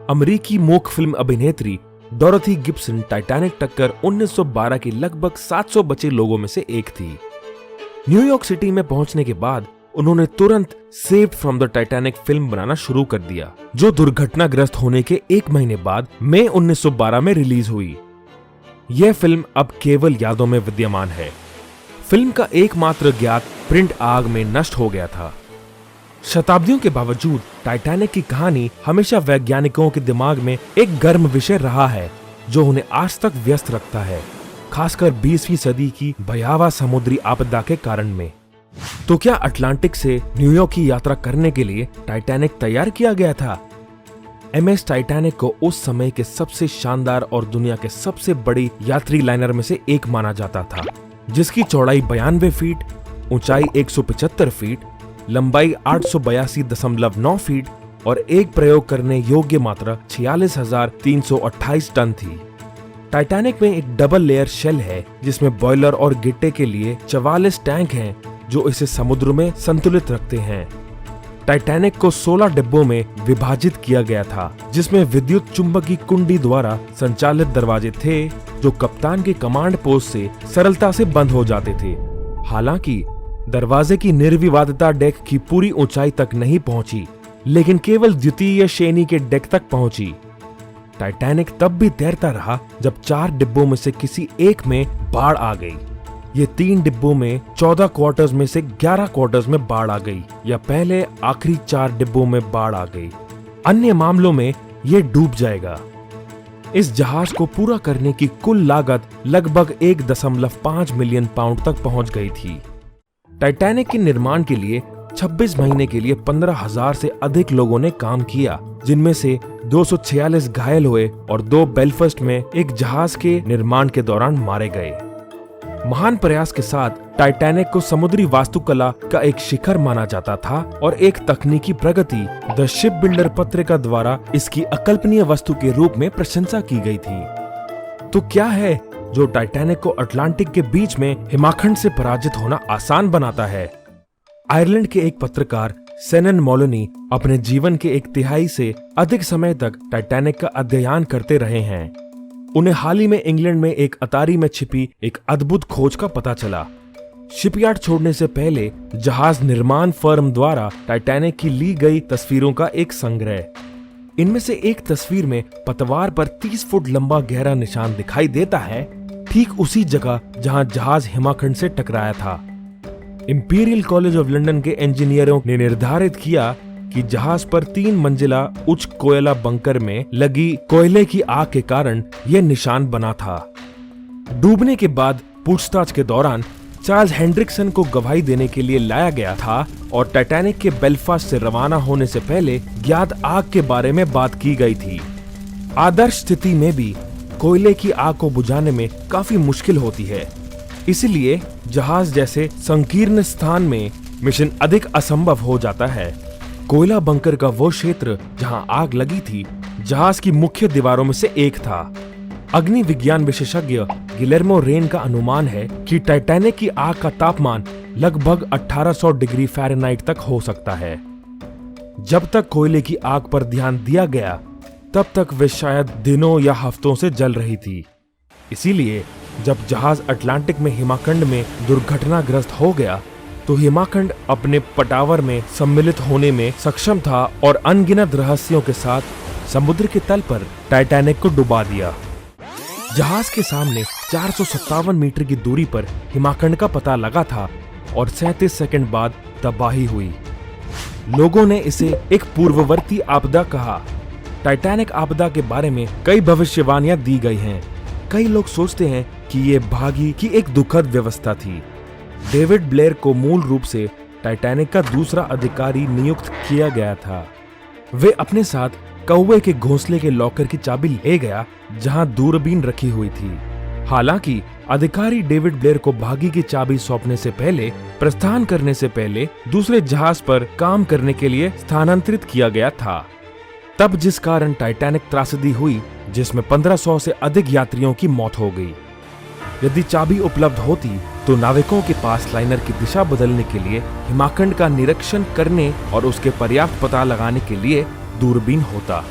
अमेरिकी मूक फिल्म अभिनेत्री डोरोथी गिब्सन टाइटैनिक टक्कर 1912 की लगभग 700 बचे लोगों में से एक थी। न्यूयॉर्क सिटी में पहुंचने के बाद उन्होंने तुरंत saved from the Titanic film बनाना शुरू कर दिया, जो दुर्घटनाग्रस्त होने के एक महीने बाद मई 1912 में रिलीज हुई। यह फिल्म अब केवल यादों में विद्यमान है। फिल्म का एकमात्र ज्ञात प्रिंट आग में नष्ट हो गया था। शताब्दियों के बावजूद टाइटैनिक की कहानी हमेशा वैज्ञानिकों के दिमाग में एक गर्म विषय रहा है, जो उन्हें आज तक व्यस्त रखता है, खासकर 20वीं सदी की भयावह समुद्री आपदा के कारण में। तो क्या अटलांटिक से न्यूयॉर्क की यात्रा करने के लिए टाइटैनिक तैयार किया गया था? एमएस टाइटैनिक को उस समय के सबसे शानदार और दुनिया के सबसे बड़ी यात्री लाइनर में से एक माना जाता था, जिसकी चौड़ाई 92 फीट, ऊंचाई 175 फीट, लंबाई 882.9 फीट और एक प्रयोग करने योग्य मात्रा 46,328 टन थी। टाइटैनिक में एक डबल लेयर शेल है, जिसमें बॉयलर और गिट्टे के लिए 44 टैंक हैं, जो इसे समुद्र में संतुलित रखते हैं। टाइटैनिक को 16 डिब्बों में विभाजित किया गया था, जिसमें विद्युत चुंबकीय कुंडी द्वारा संचालित दरवाजे थे, जो कप्तान के कमांड पोस्ट से सरलता से बंद हो जाते थे। हालांकि दरवाजे की निर्विवादता डेक की पूरी ऊंचाई तक नहीं पहुंची, लेकिन केवल द्वितीय श्रेणी के डेक तक पहुंची। टाइटैनिक तब भी तैरता रहा जब 4 डिब्बों में से किसी एक में बाढ़ आ गई। ये 3 डिब्बों में 14 क्वार्टर्स में से 11 क्वार्टर्स में बाढ़ आ गई, या पहले आखिरी 4 डिब्बों में बाढ़ आ गई। अन्य मामलों में ये डूब जाएगा। इस जहाज को पूरा करने की कुल लागत लगभग 1.5 मिलियन पाउंड तक पहुंच गई थी। टाइटैनिक के निर्माण के लिए 26 महीने के लिए 15,000 से अधिक लोगों ने काम किया, जिनमें से 246 घायल हुए और 2 बेलफास्ट में एक जहाज के निर्माण के दौरान मारे गए। महान प्रयास के साथ टाइटैनिक को समुद्री वास्तुकला का एक शिखर माना जाता था और एक तकनीकी प्रगति द शिप बिल्डर पत्रिका द्वारा इसकी अकल्पनीय वस्तु के रूप में प्रशंसा की गई थी। तो क्या है जो टाइटैनिक को अटलांटिक के बीच में हिमाखंड से पराजित होना आसान बनाता है? आयरलैंड के एक पत्रकार सेनन मोलोनी अपने जीवन के 1/3 से अधिक समय तक टाइटैनिक का अध्ययन करते रहे हैं। उन्हें हाल ही में इंग्लैंड में एक अतारी में छिपी एक अद्भुत खोज का पता चला। शिपयार्ड छोड़ने से पहले जहाज निर्माण फर्म द्वारा टाइटैनिक की ली गई तस्वीरों का एक संग्रह। इनमें से एक तस्वीर में पतवार पर 30 फुट लंबा गहरा निशान दिखाई देता है, ठीक उसी जगह जहां जहाज हिमाखंड से टकराया था। इंपीरियल कॉलेज ऑफ लंदन के इंजीनियरों ने निर्धारित किया कि जहाज पर 3 मंजिला उच्च कोयला बंकर में लगी कोयले की आग के कारण यह निशान बना था। डूबने के बाद पूछताछ के दौरान चार्ल्स हेंड्रिक्सन को गवाही देने के लिए लाया गया था और टाइटैनिक के बेलफास्ट से रवाना होने से पहले ज्ञात आग के बारे में बात की गई थी। आदर्श स्थिति में भी कोयले की आग को बुझाने में काफी मुश्किल होती है, इसलिए जहाज जैसे संकीर्ण स्थान में मिशन अधिक असंभव हो जाता है। कोयला बंकर का वो क्षेत्र जहां आग लगी थी, जहाज की मुख्य दीवारों में से एक था। अग्नि विज्ञान विशेषज्ञ गिलेर्मो रेन का अनुमान है कि टाइटैनिक की आग का तापमान लगभग 1800 डिग्री फ़ारेनहाइट तक हो सकता है। जब तक कोयले की आग पर ध्यान दिया गया, तब तक वे शायद दिनों या हफ्तों से जल रही थी। इसीलिए जब जहाज अटलांटिक में हिमाखंड में दुर्घटनाग्रस्त हो गया, तो हिमाखंड अपने पटावर में सम्मिलित होने में सक्षम था और अनगिनत रहस्यों के साथ समुद्र के तल पर टाइटैनिक को डुबा दिया। जहाज के सामने 457 मीटर की दूरी पर हिमाखंड का पता लगा था और 37 सेकंड बाद तबाही हुई। लोगों ने इसे एक पूर्ववर्ती आपदा कहा। टाइटैनिक आपदा के बारे में कई भविष्यवाणियां दी गई हैं। कई लोग सोचते हैं कि ये भागी की एक दुखद व्यवस्था थी। डेविड ब्लेयर को मूल रूप से टाइटैनिक का दूसरा अधिकारी नियुक्त किया गया था। वे अपने साथ कौवे के घोंसले के लॉकर की चाबी ले गया, जहां दूरबीन रखी हुई थी। हालांकि अधिकारी डेविड ब्लेयर को भागी की चाबी सौंपने से पहले प्रस्थान करने से पहले दूसरे जहाज पर काम करने के लिए स्थानांतरित किया गया था। तब जिस कारण टाइटैनिक त्रासदी हुई, जिसमें 1500 से अधिक यात्रियों की मौत हो गई। यदि चाबी उपलब्ध होती तो नाविकों के पास लाइनर की दिशा बदलने के लिए हिमाखंड का निरीक्षण करने और उसके पर्याप्त पता लगाने के लिए दूरबीन होता।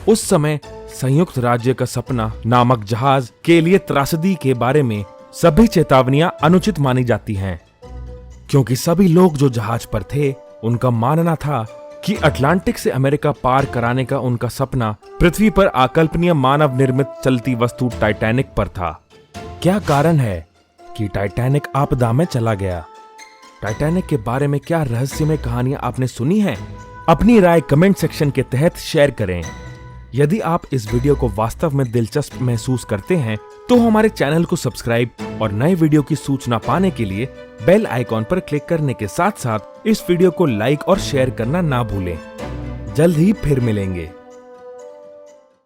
उस समय संयुक्त राज्य का सपना नामक जहाज के लिए त्रासदी के बारे में सभी चेतावनियां अनुचित मानी जाती हैं, क्योंकि सभी लोग जो जहाज पर थे उनका मानना था कि अटलांटिक से अमेरिका पार कराने का उनका सपना पृथ्वी पर अकल्पनीय मानव निर्मित चलती वस्तु टाइटैनिक पर था। क्या कारण है कि टाइटैनिक आपदा में चला गया? टाइटैनिक के बारे में क्या रहस्यमय कहानियां आपने सुनी हैं? अपनी राय कमेंट सेक्शन के तहत शेयर करें। यदि आप इस वीडियो को वास्तव में दिलचस्प महसूस करते हैं तो हमारे चैनल को सब्सक्राइब और नए वीडियो की सूचना पाने के लिए बेल आइकॉन पर क्लिक करने के साथ साथ इस वीडियो को लाइक और शेयर करना ना भूलें। जल्द ही फिर मिलेंगे।